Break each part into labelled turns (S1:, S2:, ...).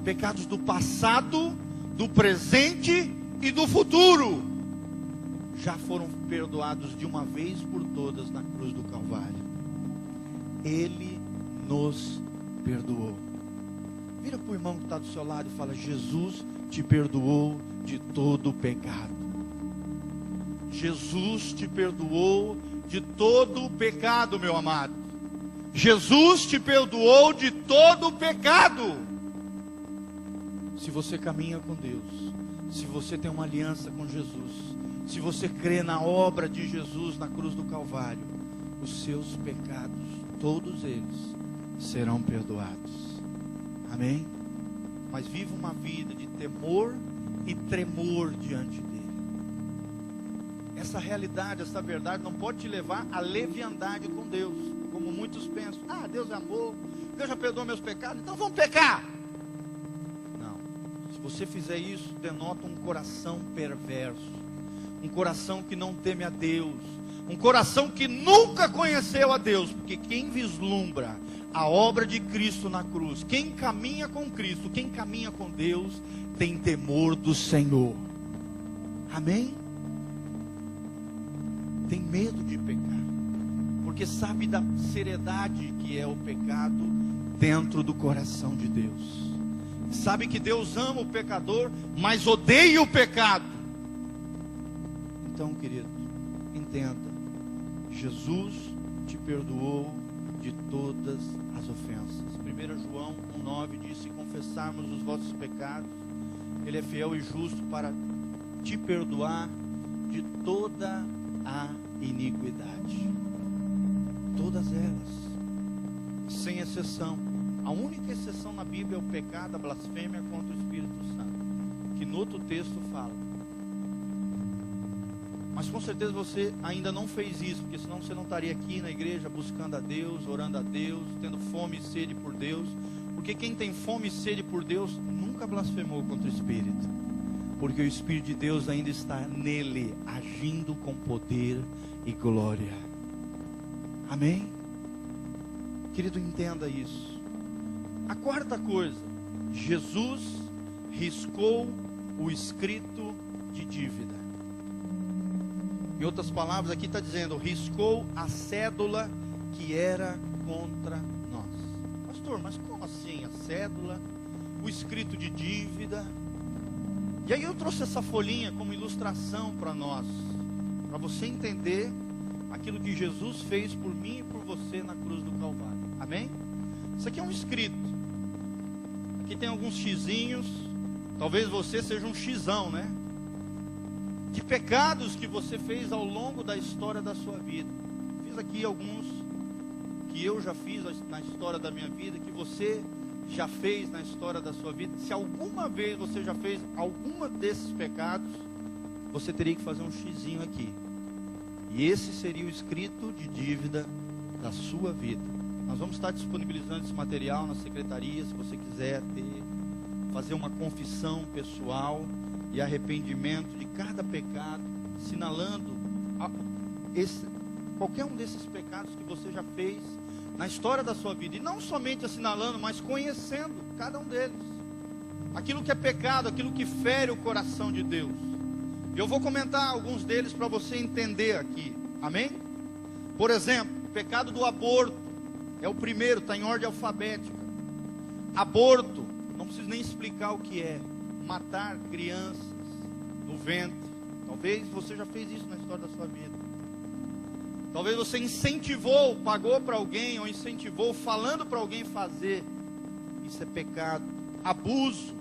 S1: pecados do passado, do presente e do futuro, já foram perdoados de uma vez por todas na cruz do Calvário. Ele nos perdoou. Vira para o irmão que está do seu lado e fala: Jesus te perdoou de todo o pecado. Jesus te perdoou de todo o pecado, meu amado. Jesus te perdoou de todo o pecado. Se você caminha com Deus, se você tem uma aliança com Jesus, se você crê na obra de Jesus na cruz do Calvário, os seus pecados, todos eles, serão perdoados. Amém? Mas viva uma vida de temor e tremor diante dele. Essa realidade, essa verdade não pode te levar à leviandade com Deus, como muitos pensam. Ah, Deus é amor, Deus já perdoou meus pecados, então vamos pecar. Não, se você fizer isso, denota um coração perverso, um coração que não teme a Deus, um coração que nunca conheceu a Deus. Porque quem vislumbra a obra de Cristo na cruz, quem caminha com Cristo, quem caminha com Deus, tem temor do Senhor. Amém? Tem medo de pecar, porque sabe da seriedade que é o pecado dentro do coração de Deus. Sabe que Deus ama o pecador, mas odeia o pecado. Então, querido, entenda: Jesus te perdoou de todas as ofensas. 1 João 1,9 diz: se confessarmos os vossos pecados, Ele é fiel e justo para te perdoar de toda a iniquidade. Todas elas, sem exceção. A única exceção na Bíblia é o pecado, a blasfêmia contra o Espírito Santo, que no outro texto fala. Mas com certeza você ainda não fez isso, porque senão você não estaria aqui na igreja buscando a Deus, orando a Deus, tendo fome e sede por Deus. Porque quem tem fome e sede por Deus nunca blasfemou contra o Espírito, porque o Espírito de Deus ainda está nele, agindo com poder e glória. Amém? Querido, entenda isso. A quarta coisa: Jesus riscou o escrito de dívida. Em outras palavras, aqui está dizendo: riscou a cédula que era contra nós. Pastor, mas como assim a cédula, o escrito de dívida? E aí eu trouxe essa folhinha como ilustração para nós, para você entender aquilo que Jesus fez por mim e por você na cruz do Calvário. Amém? Isso aqui é um escrito. Aqui tem alguns xizinhos. Talvez você seja um xizão, né? De pecados que você fez ao longo da história da sua vida. Fiz aqui alguns que eu já fiz na história da minha vida, que você já fez na história da sua vida. Se alguma vez você já fez alguma desses pecados, você teria que fazer um xizinho aqui. E esse seria o escrito de dívida da sua vida. Nós vamos estar disponibilizando esse material na secretaria, se você quiser fazer uma confissão pessoal e arrependimento de cada pecado, assinalando qualquer um desses pecados que você já fez na história da sua vida. E não somente assinalando, mas conhecendo cada um deles. Aquilo que é pecado, aquilo que fere o coração de Deus. Eu vou comentar alguns deles para você entender aqui. Amém? Por exemplo, o pecado do aborto. É o primeiro, está em ordem alfabética. Aborto, não preciso nem explicar o que é. Matar crianças no ventre. Talvez você já fez isso na história da sua vida. Talvez você incentivou, pagou para alguém, ou incentivou falando para alguém fazer. Isso é pecado. Abuso,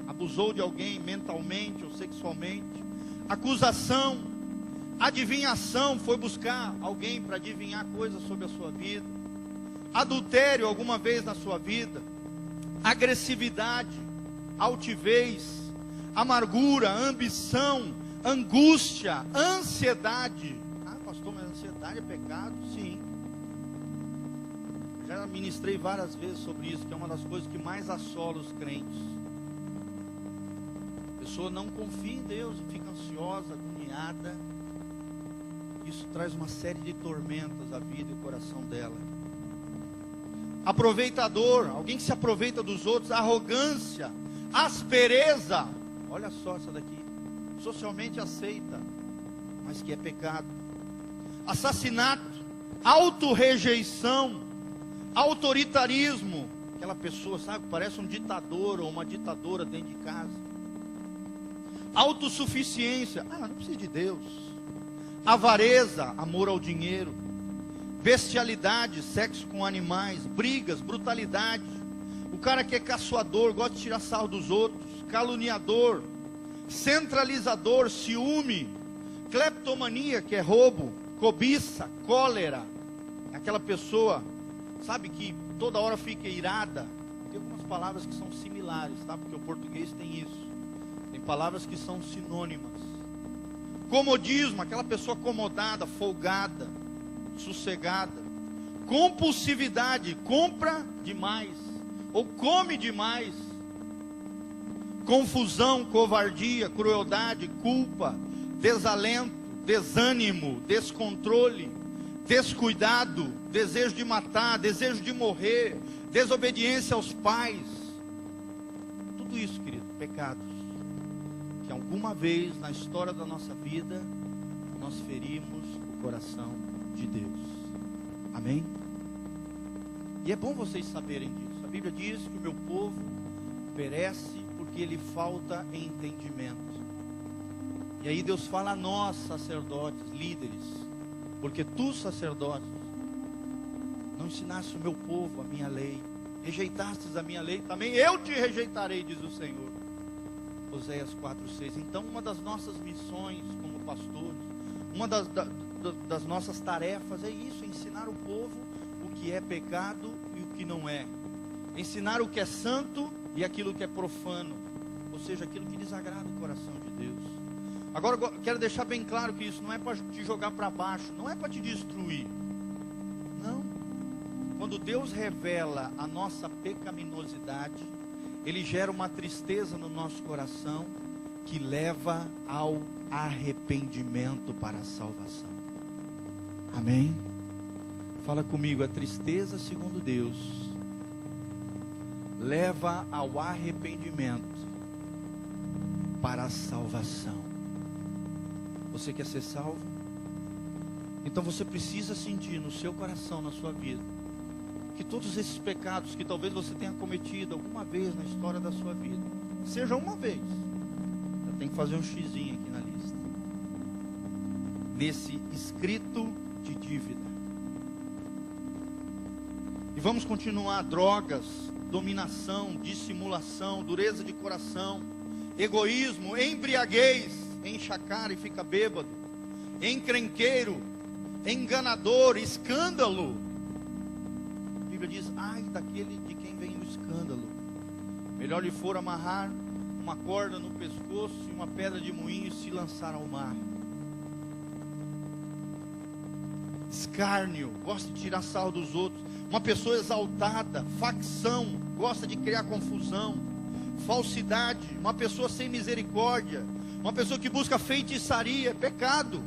S1: abusou de alguém mentalmente ou sexualmente. Acusação, adivinhação, foi buscar alguém para adivinhar coisas sobre a sua vida. Adultério alguma vez na sua vida. Agressividade, altivez, amargura, ambição, angústia, ansiedade. Ah, pastor, mas ansiedade é pecado? Sim. Já ministrei várias vezes sobre isso, que é uma das coisas que mais assola os crentes. A pessoa não confia em Deus, fica ansiosa, agoniada. Isso traz uma série de tormentas à vida e ao coração dela. Aproveitador, alguém que se aproveita dos outros. Arrogância, Aspereza, olha só essa daqui, socialmente aceita, mas que é pecado. Assassinato, autorrejeição, autoritarismo, aquela pessoa, sabe, parece um ditador ou uma ditadora dentro de casa. Autossuficiência, não precisa de Deus. Avareza, amor ao dinheiro. Bestialidade, sexo com animais. Brigas, brutalidade. O cara que é caçoador, gosta de tirar sarro dos outros. Caluniador, centralizador, ciúme. Cleptomania, que é roubo. Cobiça, cólera. Aquela pessoa, sabe, que toda hora fica irada. Tem algumas palavras que são similares, tá? Porque o português tem isso. Tem palavras que são sinônimas. Comodismo, aquela pessoa acomodada, folgada, sossegada. Compulsividade, compra demais ou come demais. Confusão, covardia, crueldade, culpa, desalento, desânimo, descontrole, descuidado, desejo de matar, desejo de morrer, desobediência aos pais. Tudo isso, querido, pecados que alguma vez na história da nossa vida nós ferimos o coração de Deus. Amém? E é bom vocês saberem disso. A Bíblia diz que o meu povo perece porque lhe falta entendimento. E aí Deus fala a nós, sacerdotes, líderes, porque tu, sacerdotes, não ensinaste o meu povo a minha lei, rejeitastes a minha lei, também eu te rejeitarei, diz o Senhor. Oséias 4:6. Então, uma das nossas missões como pastores, uma das nossas tarefas é isso: ensinar o povo o que é pecado e o que não é, ensinar o que é santo e aquilo que é profano, ou seja, aquilo que desagrada o coração de Deus. Agora, eu quero deixar bem claro que isso não é para te jogar para baixo, não é para te destruir, não. Quando Deus revela a nossa pecaminosidade, Ele gera uma tristeza no nosso coração que leva ao arrependimento para a salvação. Amém? Fala comigo, a tristeza, segundo Deus, leva ao arrependimento para a salvação. Você quer ser salvo? Então você precisa sentir no seu coração, na sua vida, que todos esses pecados que talvez você tenha cometido alguma vez na história da sua vida, seja uma vez, já tem que fazer um xizinho aqui na lista, nesse escrito de dívida. E vamos continuar: drogas, dominação, dissimulação, dureza de coração, egoísmo, embriaguez, enche a cara e fica bêbado, encrenqueiro, enganador, escândalo. A Bíblia diz: ai daquele de quem vem o escândalo, melhor lhe for amarrar uma corda no pescoço e uma pedra de moinho e se lançar ao mar. Escárnio, gosta de tirar sarro dos outros, uma pessoa exaltada. Facção, gosta de criar confusão. Falsidade, uma pessoa sem misericórdia, uma pessoa que busca feitiçaria, pecado.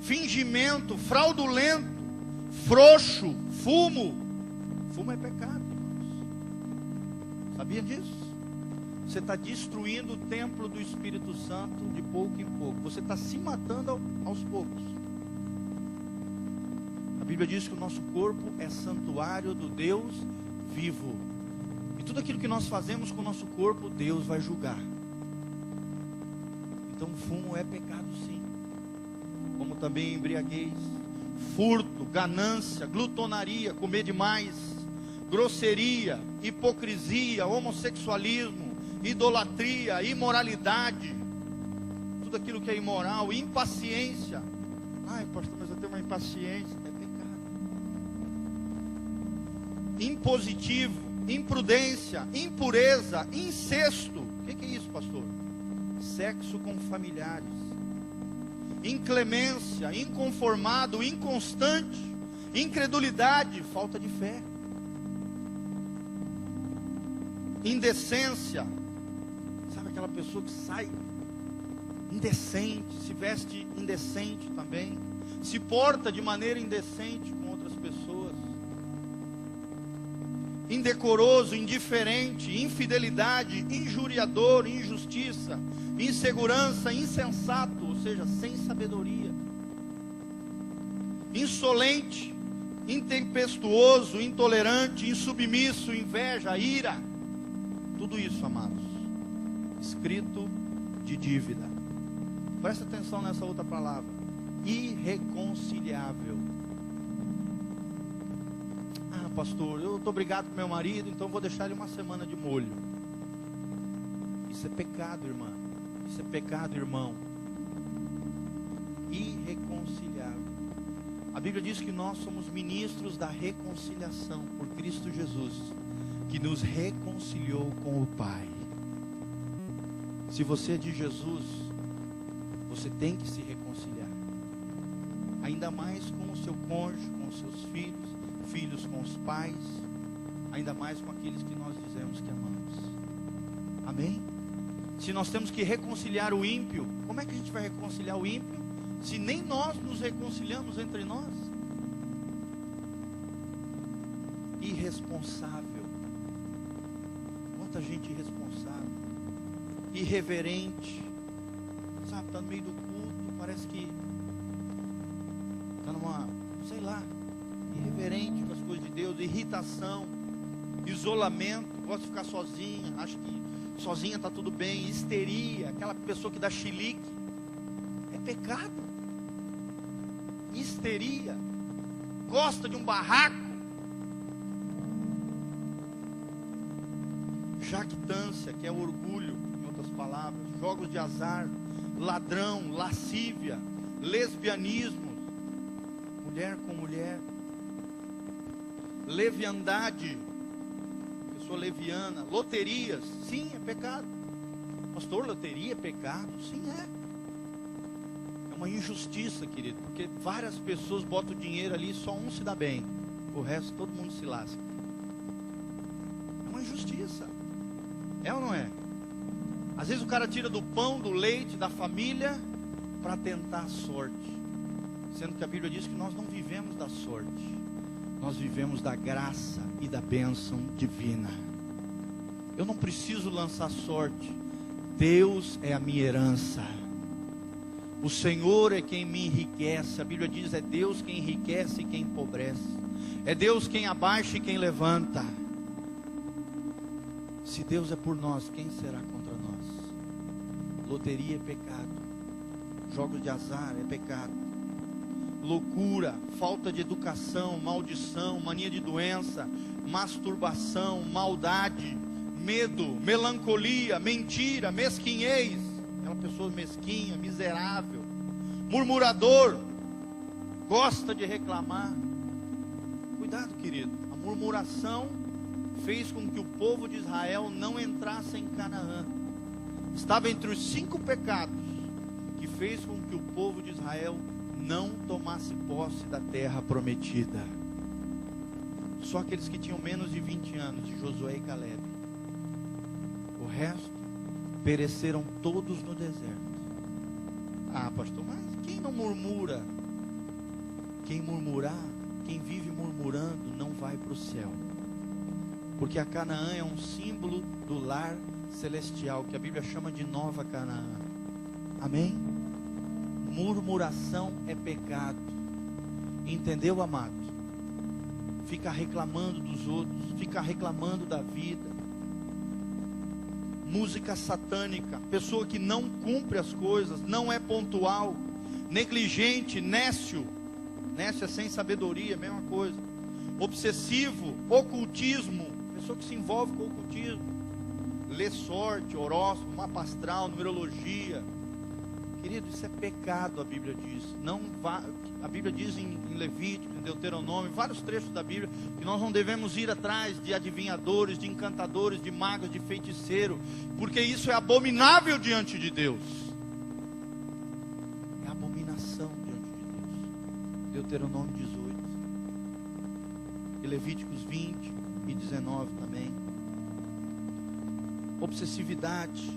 S1: Fingimento, fraudulento, frouxo, fumo é pecado, irmãos. Sabia disso? Você está destruindo o templo do Espírito Santo de pouco em pouco. Você está se matando aos poucos. A Bíblia diz que o nosso corpo é santuário do Deus vivo. E tudo aquilo que nós fazemos com o nosso corpo, Deus vai julgar. Então fumo é pecado, sim. Como também embriaguez, furto, ganância, glutonaria, comer demais, grosseria, hipocrisia, homossexualismo, idolatria, imoralidade, tudo aquilo que é imoral, impaciência. Ai, pastor, mas eu tenho uma impaciência. É pecado. Impositivo, imprudência, impureza, incesto. O que é isso, pastor? Sexo com familiares. Inclemência, inconformado, inconstante, incredulidade, falta de fé. Indecência, sabe aquela pessoa que sai indecente, se veste indecente também, se porta de maneira indecente com outras pessoas. indecoroso, indiferente, infidelidade, injuriador, injustiça, insegurança, insensato, ou seja, sem sabedoria, insolente, intempestuoso, intolerante, insubmisso, inveja, ira. Tudo isso, amados, escrito de dívida. Presta atenção nessa outra palavra: irreconciliável. Ah, pastor, eu estou brigado com meu marido, então vou deixar ele uma semana de molho. Isso é pecado, irmã. Isso é pecado, irmão. Irreconciliável. A Bíblia diz que nós somos ministros da reconciliação por Cristo Jesus, que nos reconciliou com o Pai. Se você é de Jesus, você tem que se reconciliar, ainda mais com o seu cônjuge, com os seus filhos, filhos com os pais, ainda mais com aqueles que nós dizemos que amamos. Amém? Se nós temos que reconciliar o ímpio, como é que a gente vai reconciliar o ímpio, se nem nós nos reconciliamos entre nós? Irresponsável. Quanta gente irresponsável, irreverente, sabe, está no meio do culto, parece que está numa, sei lá, irreverente com as coisas de Deus, irritação, isolamento, gosta de ficar sozinha, acha que sozinha está tudo bem, histeria, aquela pessoa que dá chilique, é pecado. Histeria, gosta de um barraco, jactância, que é orgulho, em outras palavras, jogos de azar, ladrão, lascívia, lesbianismo, mulher com mulher, leviandade, pessoa leviana, loterias, sim, é pecado. Pastor, loteria é pecado? Sim, é. É uma injustiça, querido, porque várias pessoas botam dinheiro ali e só um se dá bem, o resto todo mundo se lasca. É uma injustiça. É ou não é? Às vezes o cara tira do pão, do leite, da família, para tentar a sorte. Sendo que a Bíblia diz que nós não vivemos da sorte. Nós vivemos da graça e da bênção divina. Eu não preciso lançar sorte. Deus é a minha herança. O Senhor é quem me enriquece. A Bíblia diz, é Deus quem enriquece e quem empobrece. É Deus quem abaixa e quem levanta. Se Deus é por nós, quem será contra nós? Loteria é pecado. Jogos de azar é pecado. Loucura, falta de educação, maldição, mania de doença, masturbação, maldade, medo, melancolia, mentira, mesquinhez. Aquela pessoa mesquinha, miserável, murmurador, gosta de reclamar. Cuidado, querido. A murmuração fez com que o povo de Israel não entrasse em Canaã. Estava entre os 5 pecados que fez com que o povo de Israel não tomasse posse da terra prometida. Só aqueles que tinham menos de 20 anos, de Josué e Caleb. O resto pereceram todos no deserto. Ah, pastor, mas quem não murmura? Quem murmurar, quem vive murmurando, não vai para o céu. Porque a Canaã é um símbolo do lar celestial, que a Bíblia chama de Nova Canaã. Amém? Murmuração é pecado. Entendeu, amado? Fica reclamando dos outros, fica reclamando da vida. Música satânica, pessoa que não cumpre as coisas, não é pontual, negligente, nécio. Nécio é sem sabedoria, mesma coisa. Obsessivo, ocultismo, pessoa que se envolve com o ocultismo. Lê sorte, horóscopo, mapa astral, numerologia. Querido, isso é pecado, a Bíblia diz. Não vá, a Bíblia diz em Levítico, em Deuteronômio, vários trechos da Bíblia, que nós não devemos ir atrás de adivinhadores, de encantadores, de magos, de feiticeiro, porque isso é abominável diante de Deus. É abominação diante de Deus. Deuteronômio 18. E Levíticos 20 e 19 também. Obsessividade,